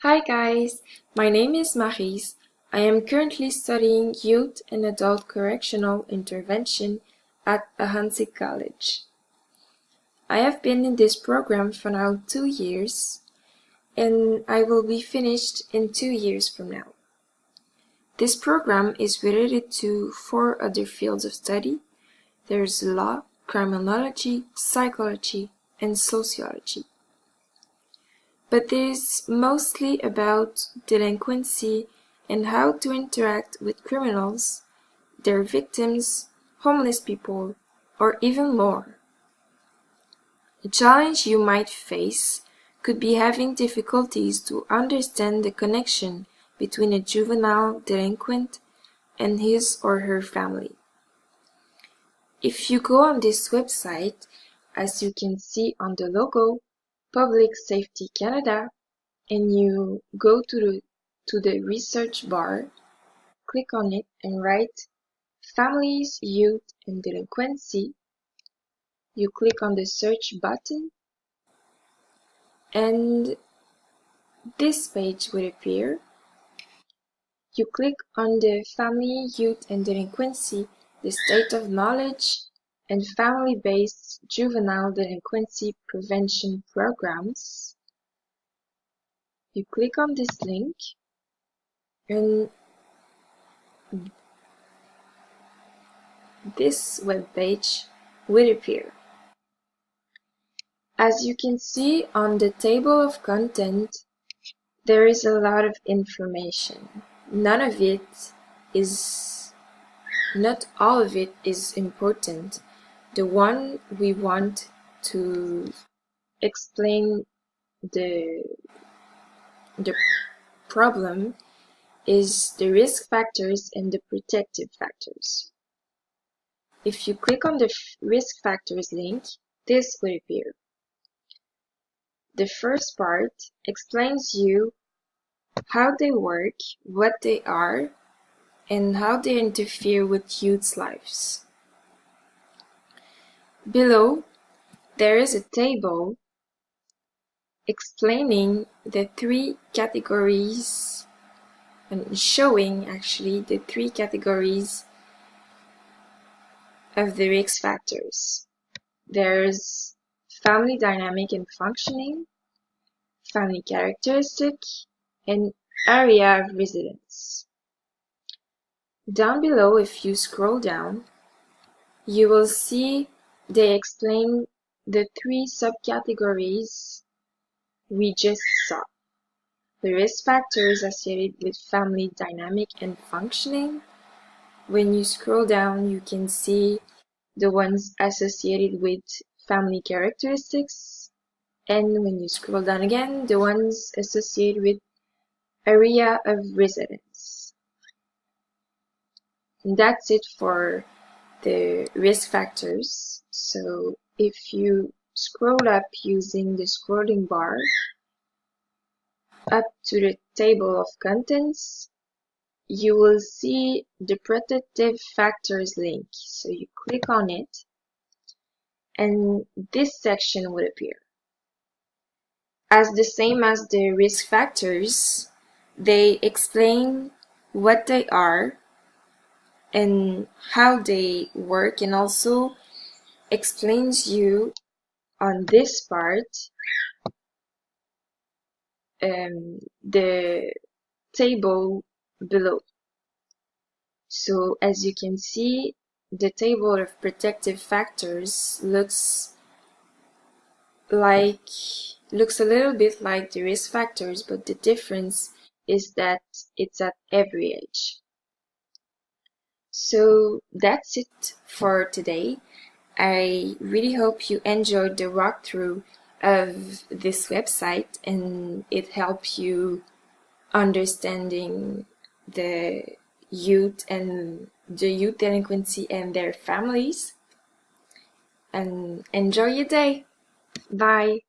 Hi guys, my name is Maries. I am currently studying Youth and Adult Correctional Intervention at Ahansik College. I have been in this program for now 2 years, and I will be finished in 2 years from now. This program is related to 4 other fields of study. There's law, criminology, psychology, and sociology. But it is mostly about delinquency and how to interact with criminals, their victims, homeless people, or even more. A challenge you might face could be having difficulties to understand the connection between a juvenile delinquent and his or her family. If you go on this website, as you can see on the logo, Public Safety Canada, and you go to the research bar, click on it and write Families, Youth and Delinquency. You click on the search button and this page will appear. You click on the Family, Youth and Delinquency, the State of Knowledge and Family-Based Juvenile Delinquency Prevention Programs. You click on this link and this web page will appear. As you can see on the table of content, there is a lot of information. Not all of it is important. The one we want to explain the problem is the risk factors and the protective factors. If you click on the risk factors link, this will appear. The first part explains you how they work, what they are, and how they interfere with youth's lives. Below, there is a table explaining the 3 categories and showing actually the 3 categories of the risk factors. There's family dynamic and functioning, family characteristic, and area of residence. Down below, if you scroll down, you will see they explain the 3 subcategories we just saw. The risk factors associated with family dynamic and functioning. When you scroll down, you can see the ones associated with family characteristics. And when you scroll down again, the ones associated with area of residence. And that's it for the risk factors. So if you scroll up using the scrolling bar up to the table of contents, you will see the protective factors link. So you click on it and this section will appear. As the same as the risk factors, they explain what they are and how they work, and also explains you on this part the table below. So as you can see, the table of protective factors looks a little bit like the risk factors, but the difference is that it's at every age. So that's it for today. I really hope you enjoyed the walkthrough of this website and it helped you understanding the youth delinquency and their families. And enjoy your day. Bye.